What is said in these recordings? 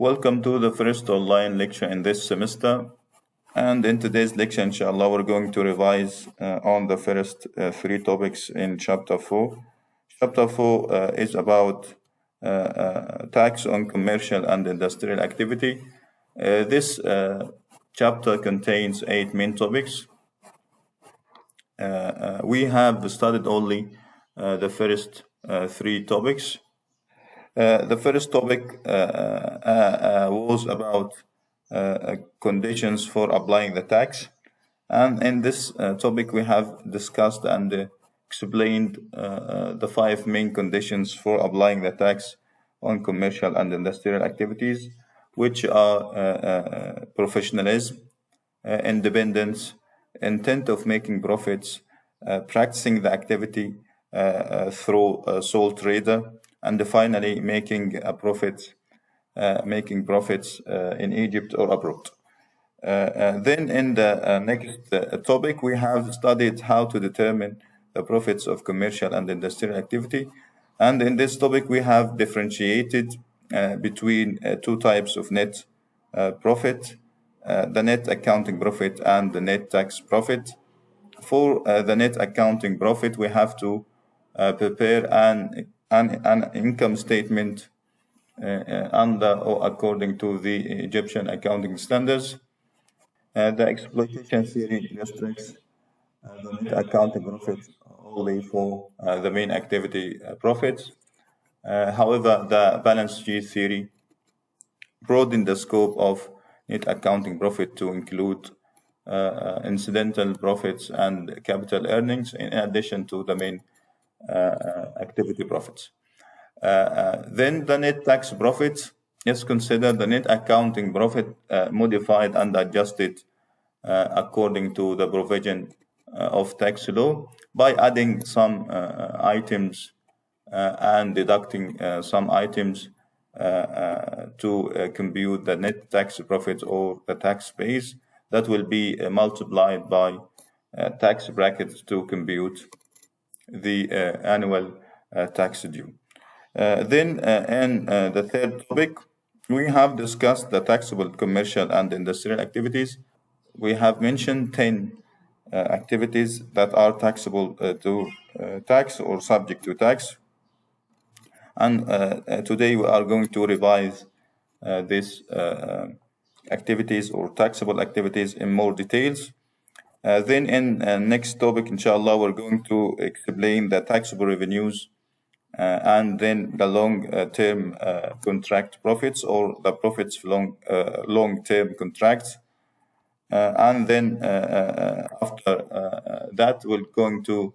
Welcome to the first online lecture in this semester. And in today's lecture, inshallah, we're going to revise on the first three topics in chapter 4. Chapter 4 is about tax on commercial and industrial activity. This chapter contains 8 main topics. We have studied only the first 3 topics. The first topic was about conditions for applying the tax, and in this topic we have discussed and explained the 5 main conditions for applying the tax on commercial and industrial activities, which are professionalism, independence, intent of making profits, practicing the activity through a sole trader, and finally making profits in Egypt or abroad. Then in the next topic, we have studied how to determine the profits of commercial and industrial activity. And in this topic, we have differentiated between 2 types of net profit, the net accounting profit and the net tax profit. For the net accounting profit, we have to prepare an income statement under or according to the Egyptian accounting standards. The exploitation theory restricts the net accounting profit only for the main activity profits. However, the balance sheet theory broadened the scope of net accounting profit to include incidental profits and capital earnings in addition to the main activity profits. Then the net tax profit is considered the net accounting profit modified and adjusted according to the provision of tax law by adding some items and deducting some items to compute the net tax profit or the tax base that will be multiplied by tax brackets to compute the annual tax due. Then in the third topic, we have discussed the taxable commercial and industrial activities. We have mentioned 10 activities that are taxable to tax or subject to tax. And today we are going to revise these activities or taxable activities in more details. Then in next topic, inshallah, we're going to explain the taxable revenues and then the long-term contract profits or the profits from long-term contracts. And then after that, we're going to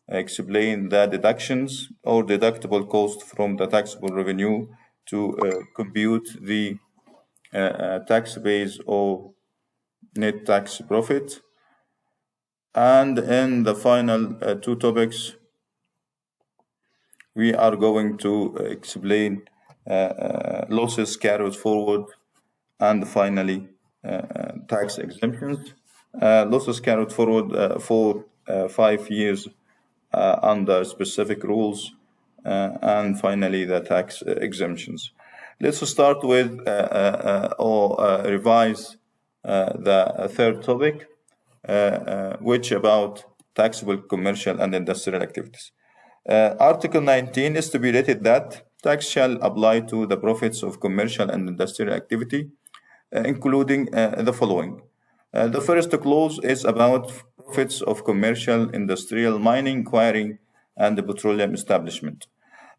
explain the deductions or deductible cost from the taxable revenue to compute the tax base or net tax profit. And in the final 2 topics, we are going to explain losses carried forward and finally tax exemptions. Losses carried forward for 5 years under specific rules, and finally the tax exemptions. Let's start with or revise the third topic, which about taxable commercial and industrial activities. Article 19 stipulated that tax shall apply to the profits of commercial and industrial activity, including the following. The first clause is about profits of commercial, industrial, mining, quarrying, and the petroleum establishment.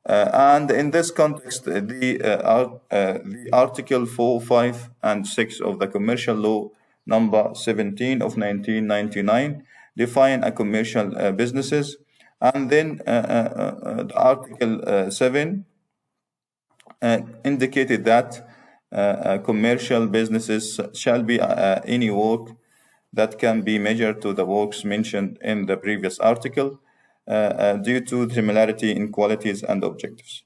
And in this context, the Article 4, 5, and 6 of the Commercial Law number 17 of 1999 define a commercial businesses. And then the Article 7 indicated that commercial businesses shall be any work that can be measured to the works mentioned in the previous article due to similarity in qualities and objectives.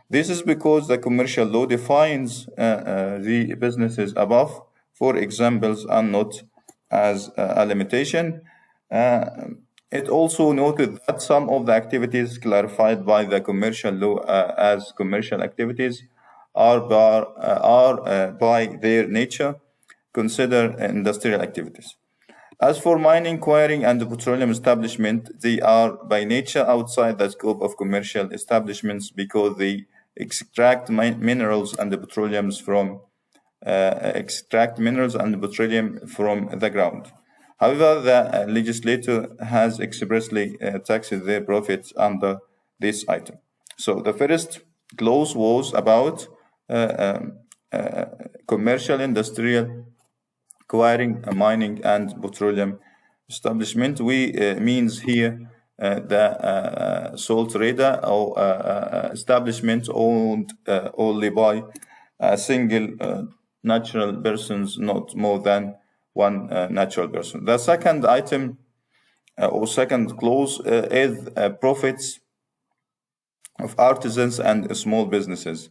This is because the commercial law defines the businesses above for examples and not as a limitation. It also noted that some of the activities clarified by the commercial law as commercial activities by their nature considered industrial activities. As for mining, quarrying, and petroleum establishment, they are by nature outside the scope of commercial establishments because they extract minerals and petroleum from the ground. However, the legislator has expressly taxed their profits under this item. So the first clause was about commercial, industrial, quarrying, mining, and petroleum establishment. We means here the sole trader or establishment owned only by a single natural persons, not more than one natural person. The second item or second clause is profits of artisans and small businesses.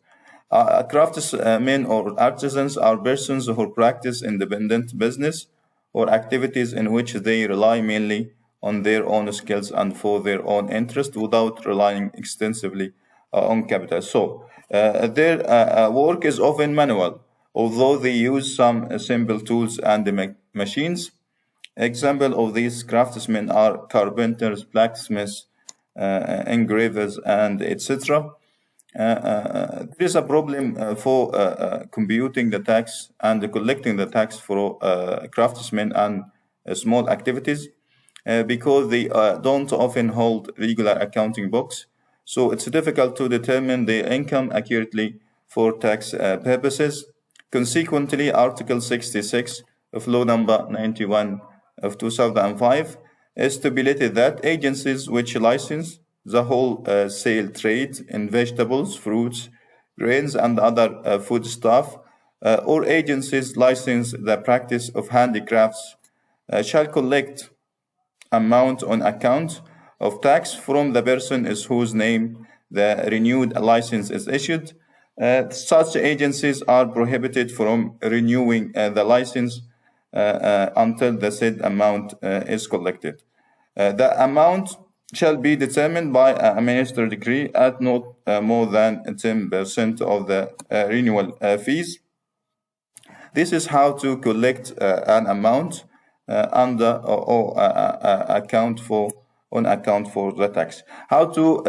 Craftsmen or artisans are persons who practice independent business or activities in which they rely mainly on their own skills and for their own interest without relying extensively on capital. So their work is often manual, although they use some simple tools and machines. Example of these craftsmen are carpenters, blacksmiths, engravers, and etc. There is a problem for computing the tax and collecting the tax for craftsmen and small activities because they don't often hold regular accounting books. So it's difficult to determine their income accurately for tax purposes. Consequently, Article 66 of Law Number 91 of 2005 stipulated that agencies which license the wholesale trade in vegetables, fruits, grains, and other foodstuff, or agencies license the practice of handicrafts, shall collect amount on account of tax from the person is whose name the renewed license is issued. Such agencies are prohibited from renewing the license until the said amount is collected. The amount shall be determined by a minister's decree at not more than 10% of the renewal fees. This is how to collect an amount under or account for the tax. How to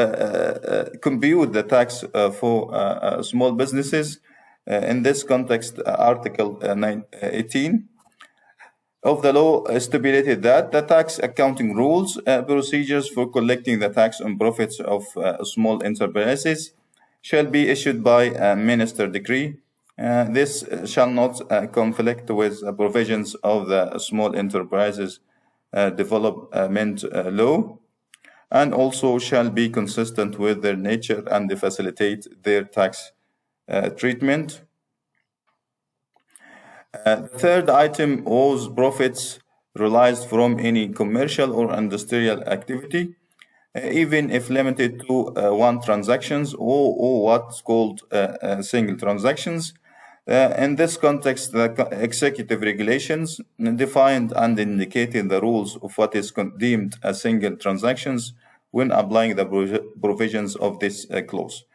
compute the tax for small businesses? In this context, Article 18 of the law stipulated that the tax accounting rules, procedures for collecting the tax on profits of small enterprises shall be issued by a minister decree. This shall not conflict with provisions of the Small Enterprises Development Law, and also shall be consistent with their nature and facilitate their tax treatment. The third item was profits realized from any commercial or industrial activity, even if limited to one transactions or what's called single transactions. In this context, the executive regulations defined and indicated the rules of what is deemed a single transactions when applying the provisions of this clause.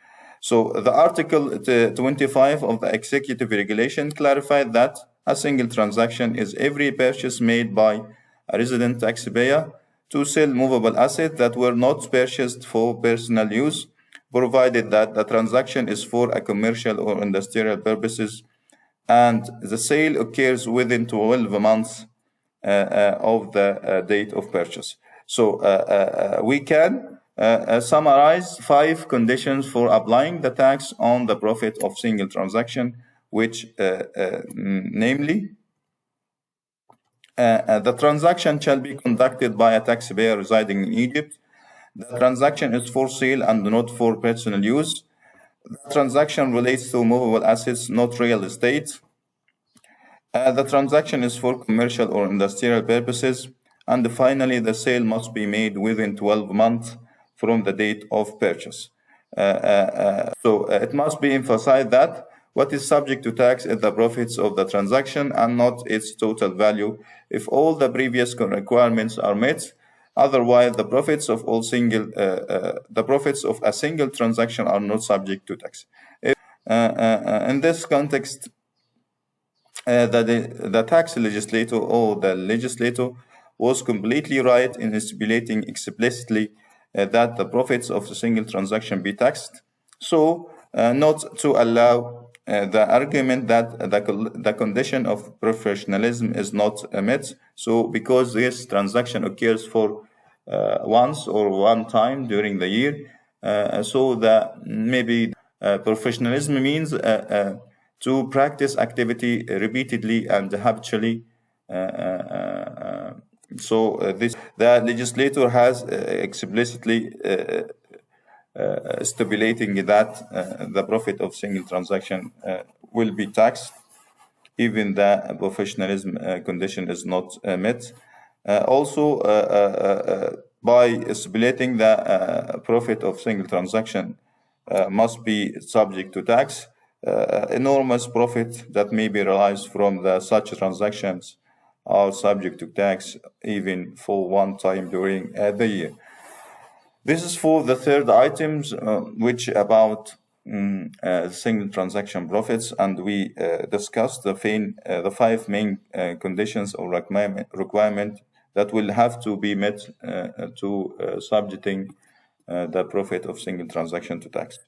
So the Article 25 of the executive regulation clarified that a single transaction is every purchase made by a resident taxpayer to sell movable assets that were not purchased for personal use, provided that the transaction is for a commercial or industrial purposes and the sale occurs within 12 months of the date of purchase. So we can summarize 5 conditions for applying the tax on the profit of single transaction, which namely, the transaction shall be conducted by a taxpayer residing in Egypt. The transaction is for sale and not for personal use. The transaction relates to movable assets, not real estate. The transaction is for commercial or industrial purposes. And finally, the sale must be made within 12 months from the date of purchase. So it must be emphasized that what is subject to tax is the profits of the transaction and not its total value if all the previous requirements are met. Otherwise, the profits of a single transaction are not subject to tax. In this context, the tax legislator or the legislator was completely right in stipulating explicitly that the profits of a single transaction be taxed. So, not to allow the argument that the condition of professionalism is not met. So, because this transaction occurs for once or one time during the year, so that maybe professionalism means to practice activity repeatedly and habitually. This the legislator has explicitly stipulating that the profit of single transaction will be taxed, even the professionalism condition is not met. By stipulating the profit of single transaction must be subject to tax, enormous profit that may be realized from such transactions are subject to tax even for one time during the year. This is for the third items, which about single transaction profits, and we discussed the five main conditions or requirement that will have to be met to subjecting the profit of single transaction to tax.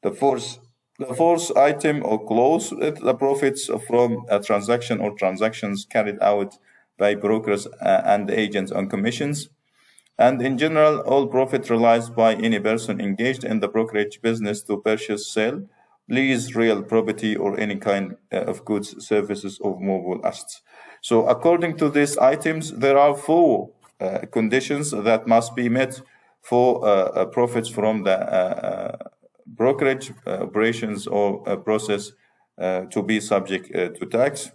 The fourth item or clause is the profits from a transaction or transactions carried out by brokers and agents on commissions. And in general, all profit realized by any person engaged in the brokerage business to purchase, sell, lease real property, or any kind of goods, services, or movable assets. So, according to these items, there are four conditions that must be met for profits from the brokerage operations or process to be subject to tax.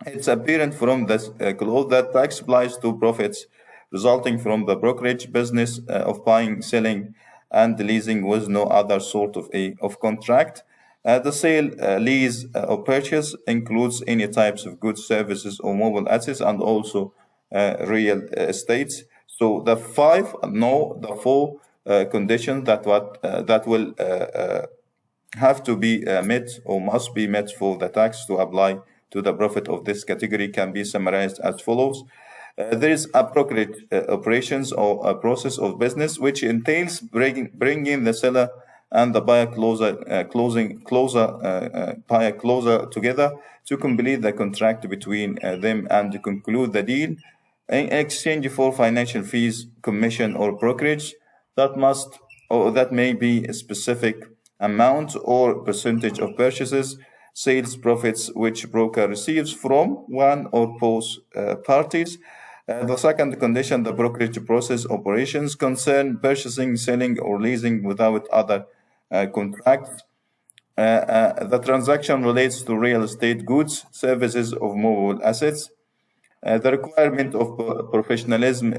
It's apparent from this clause that tax applies to profits resulting from the brokerage business of buying, selling, and leasing with no other sort of contract. The sale, lease, or purchase includes any types of goods, services, or mobile assets, and also real estates. So the four conditions that will have to be met or must be met for the tax to apply to the profit of this category can be summarized as follows. There is a brokerage operations or a process of business which entails bringing the seller and the buyer closer together to complete the contract between them and to conclude the deal in exchange for financial fees, commission, or brokerage that may be a specific amount or percentage of purchases, sales profits which broker receives from one or both parties. The second condition, the brokerage process operations concern purchasing, selling, or leasing without other contracts. The transaction relates to real estate goods, services, or movable assets. The requirement of professionalism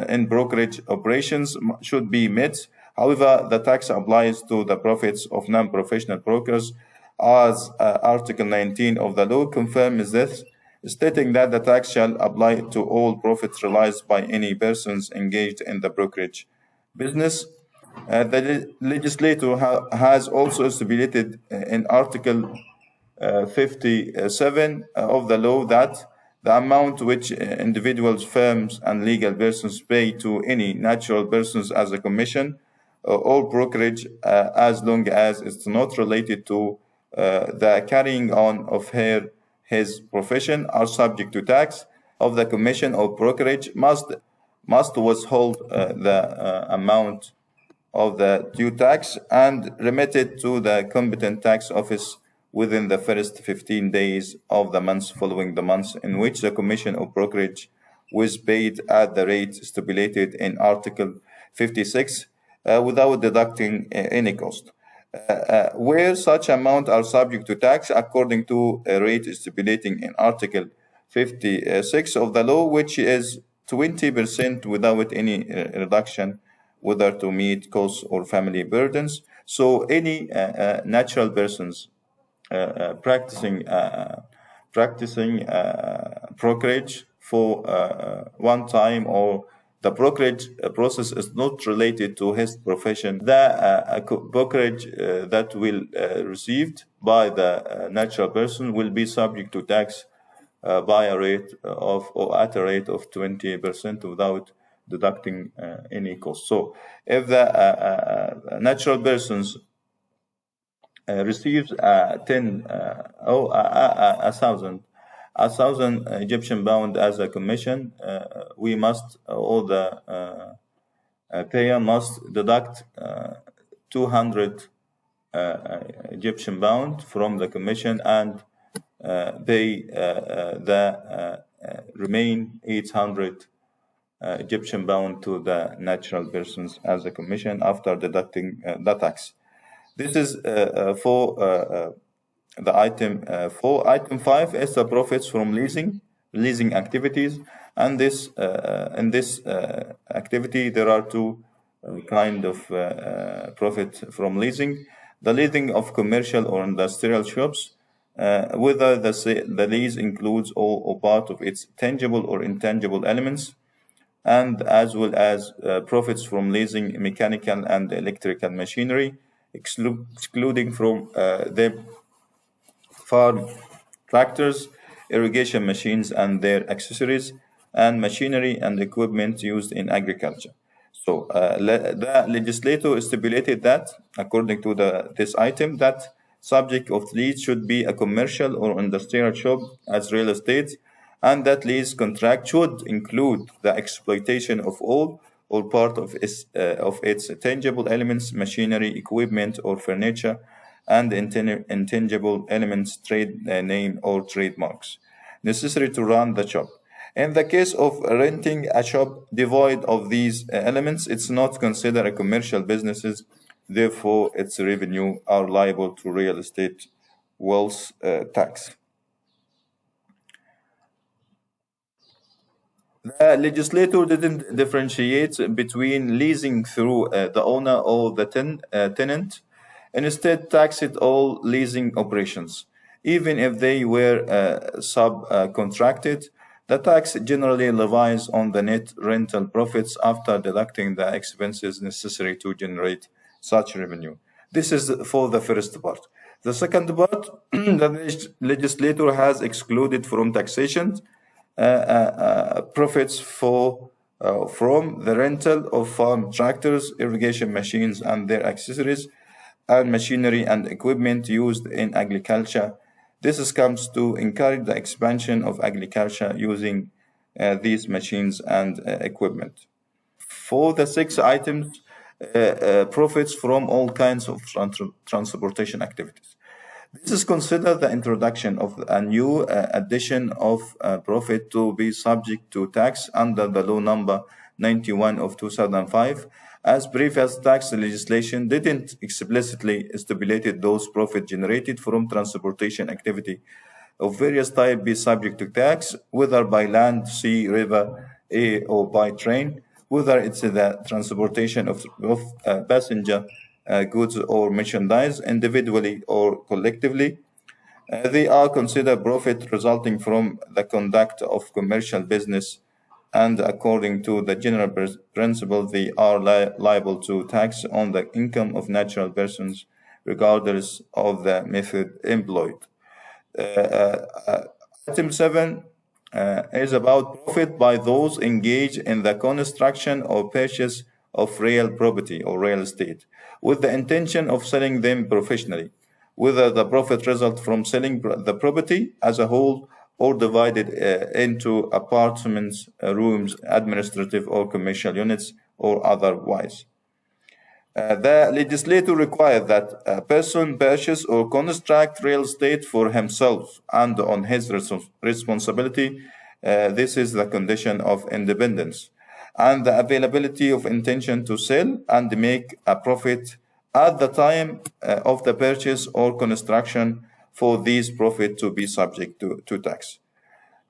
in brokerage operations should be met. However, the tax applies to the profits of non-professional brokers, as Article 19 of the law confirms this, stating that the tax shall apply to all profits realized by any persons engaged in the brokerage business. The legislator has also stipulated in Article 57 of the law that the amount which individuals, firms, and legal persons pay to any natural persons as a commission or brokerage, as long as it's not related to the carrying on of his profession, are subject to tax of the commission or brokerage, must withhold the amount of the due tax and remit it to the competent tax office within the first 15 days of the month following the month in which the commission or brokerage was paid at the rate stipulated in Article 56 without deducting any cost. Where such amount are subject to tax according to a rate stipulating in Article 56 of the law, which is 20% without any reduction, whether to meet costs or family burdens. So any natural persons practicing brokerage for one time or the brokerage process is not related to his profession. The brokerage that will received by the natural person will be subject to tax by a rate of or at a rate of 20% without deducting any cost. So if the natural persons receives 10 or a thousand Egyptian pound as a commission, we must all the payer must deduct 200 Egyptian pound from the commission and pay the remain 800 Egyptian pound to the natural persons as a commission after deducting the tax. This is for the item 4. Item 5 is the profits from leasing activities, and this in this activity there are two kind of profit from leasing. The leasing of commercial or industrial shops, whether the lease includes all or part of its tangible or intangible elements, and as well as profits from leasing mechanical and electrical machinery, excluding from the farm tractors, irrigation machines and their accessories, and machinery and equipment used in agriculture. So the legislator stipulated that, according to this item, that subject of lease should be a commercial or industrial shop as real estate, and that lease contract should include the exploitation of all or part of its tangible elements, machinery, equipment, or furniture, and intangible elements, trade name or trademarks, necessary to run the shop. In the case of renting a shop devoid of these elements, it's not considered a commercial business. Therefore, its revenue are liable to real estate wealth tax. The legislator didn't differentiate between leasing through the owner or the tenant. Instead, taxed all leasing operations, even if they were subcontracted. The tax generally levies on the net rental profits after deducting the expenses necessary to generate such revenue. This is for the first part. The second part, the legislator has excluded from taxation profits from the rental of farm tractors, irrigation machines and their accessories, and machinery and equipment used in agriculture. This comes to encourage the expansion of agriculture using these machines and equipment. For the 6 items, profits from all kinds of transportation activities. This is considered the introduction of a new addition of profit to be subject to tax under the law number 91 of 2005, as previous tax legislation didn't explicitly stipulate those profits generated from transportation activity of various types be subject to tax, whether by land, sea, river, air, or by train, whether it's the transportation of passenger goods or merchandise individually or collectively. They are considered profit resulting from the conduct of commercial business, and according to the general principle, they are liable to tax on the income of natural persons, regardless of the method employed. Item 7 is about profit by those engaged in the construction or purchase of real property or real estate, with the intention of selling them professionally, whether the profit results from selling the property as a whole or divided into apartments, rooms, administrative or commercial units, or otherwise. The legislator required that a person purchase or construct real estate for himself and on his responsibility. This is the condition of independence, and the availability of intention to sell and make a profit at the time of the purchase or construction for these profit to be subject to tax.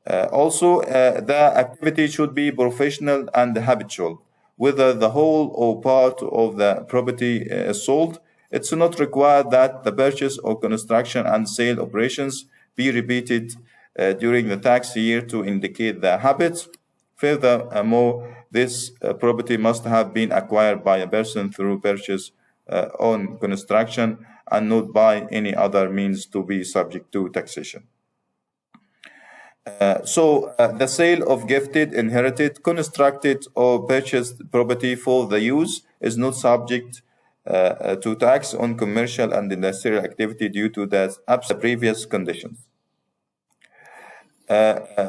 Also, the activity should be professional and habitual. Whether the whole or part of the property is sold, it's not required that the purchase or construction and sale operations be repeated during the tax year to indicate the habits. Furthermore, this property must have been acquired by a person through purchase on construction and not by any other means to be subject to taxation. The sale of gifted, inherited, constructed, or purchased property for the use is not subject to tax on commercial and industrial activity due to the previous conditions.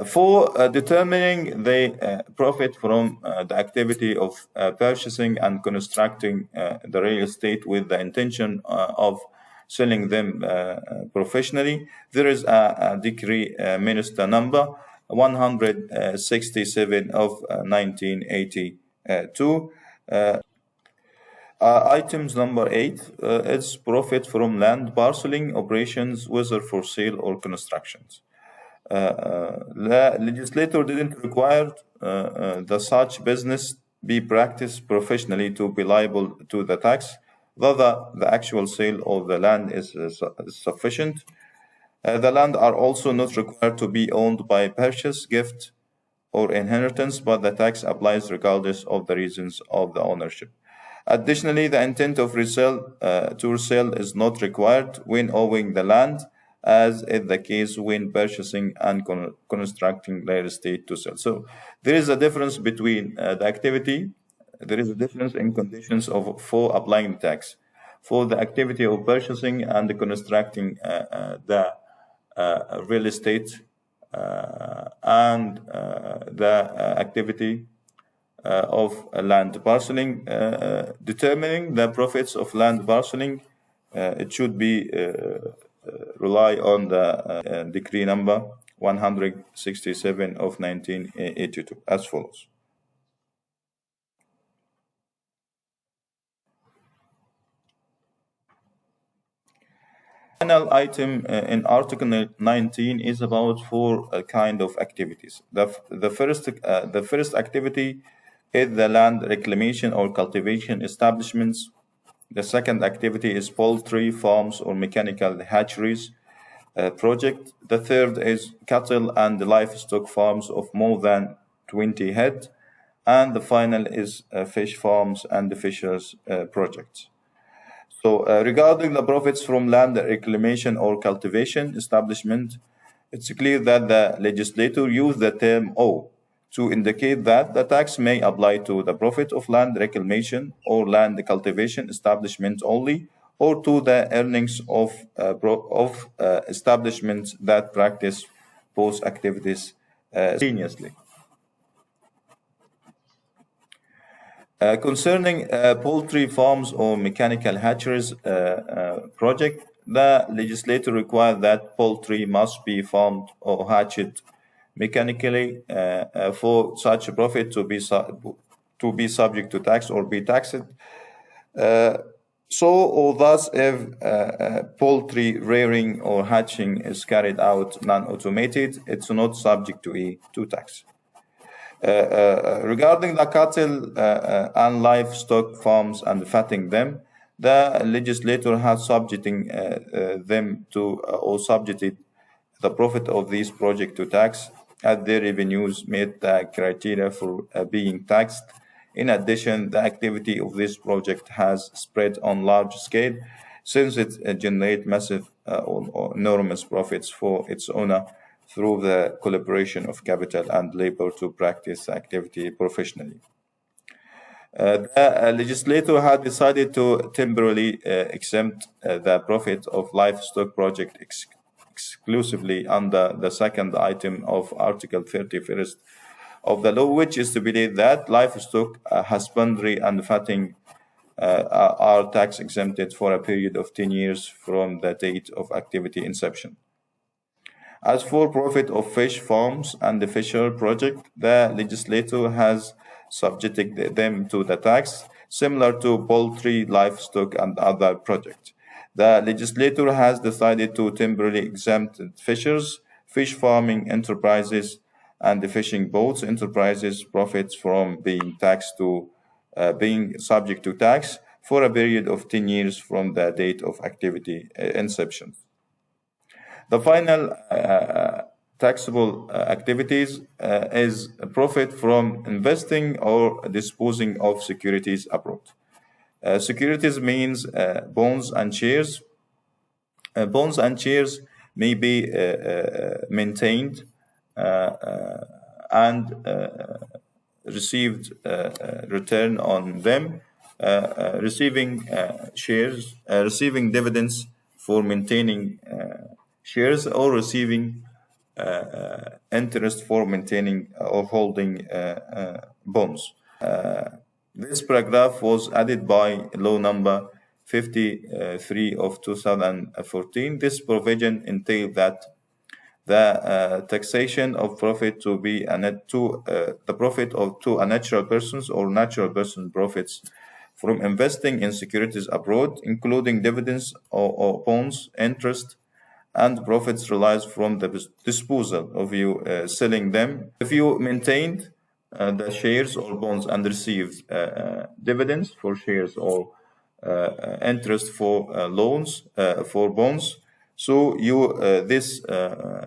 For determining the profit from the activity of purchasing and constructing the real estate with the intention of selling them professionally, there is a decree minister number 167 of 1982. Items number 8 is profit from land parceling operations, whether for sale or constructions. The legislator didn't require the such business be practiced professionally to be liable to the tax. Whether the actual sale of the land is sufficient. The land are also not required to be owned by purchase, gift, or inheritance, but the tax applies regardless of the reasons of the ownership. Additionally, the intent of to resell is not required when owning the land, as is the case when purchasing and constructing real estate to sell. So there is a difference between the activity. There is a difference in conditions for applying the tax. For the activity of purchasing and constructing the real estate and the activity of land parceling, determining the profits of land parceling, it should be rely on the decree number 167 of 1982 as follows. Final item in Article 19 is about four kind of activities. The first activity is the land reclamation or cultivation establishments. The second activity is poultry farms or mechanical hatcheries project. The third is cattle and livestock farms of more than 20 head. And the final is fish farms and the fishers projects. So regarding the profits from land reclamation or cultivation establishment, it's clear that the legislator used the term O to indicate that the tax may apply to the profit of land reclamation or land cultivation establishment only, or to the earnings of establishments that practice both activities simultaneously. Concerning poultry farms or mechanical hatcheries project, the legislator required that poultry must be farmed or hatched mechanically for such a profit to be subject to tax or be taxed. Or thus, if poultry rearing or hatching is carried out non-automated, it's not subject to tax. Regarding the cattle and livestock farms and fatting them, the legislator has subjecting them to or subjected the profit of these projects to tax, as their revenues meet the criteria for being taxed. In addition, the activity of this project has spread on large scale, since it generates massive or enormous profits for its owner through the collaboration of capital and labor to practice the activity professionally. The legislator had decided to temporarily exempt the profit of livestock project exclusively under the second item of Article 31st of the law, which is to believe that livestock husbandry and fatting are tax exempted for a period of 10 years from the date of activity inception. As for profit of fish farms and the fisher project, the legislator has subjected them to the tax, similar to poultry, livestock, and other projects. The legislator has decided to temporarily exempt fishers, fish farming enterprises, and the fishing boats enterprises profits from being taxed to being subject to tax for a period of 10 years from the date of activity inception. The final taxable activities is a profit from investing or disposing of securities abroad. Securities means bonds and shares. Bonds and shares may be maintained and received return on them, receiving dividends for maintaining shares, or receiving interest for maintaining or holding bonds. This paragraph was added by law number 53 of 2014. This provision entailed that the taxation of profit to be the profit of to a natural persons or natural person profits from investing in securities abroad, including dividends or bonds, interest, and profits realized from the disposal of you selling them. If you maintained the shares or bonds and received dividends for shares or interest for loans for bonds, so you this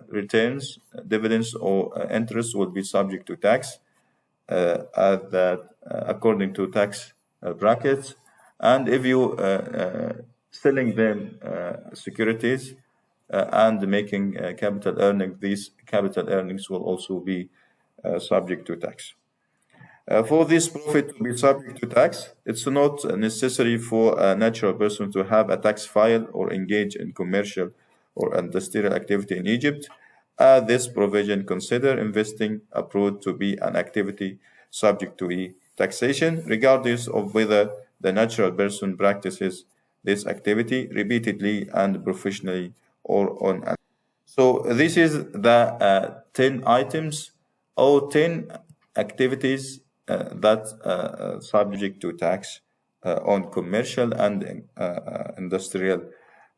returns, dividends or interest will be subject to tax according to tax brackets. And if you selling them securities and making capital earnings, these capital earnings will also be subject to tax. For this profit to be subject to tax, it's not necessary for a natural person to have a tax file or engage in commercial or industrial activity in Egypt. This provision consider investing abroad to be an activity subject to taxation, regardless of whether the natural person practices this activity repeatedly and professionally or on. So this is the 10 items or 10 activities that subject to tax on commercial and industrial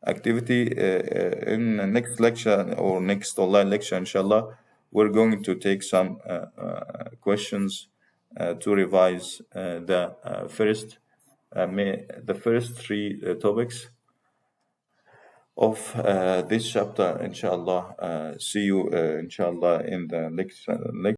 activity. In the next lecture or next online lecture, inshallah, we're going to take some questions to revise the first three topics of this chapter, inshallah. See you, inshallah, in the next lecture.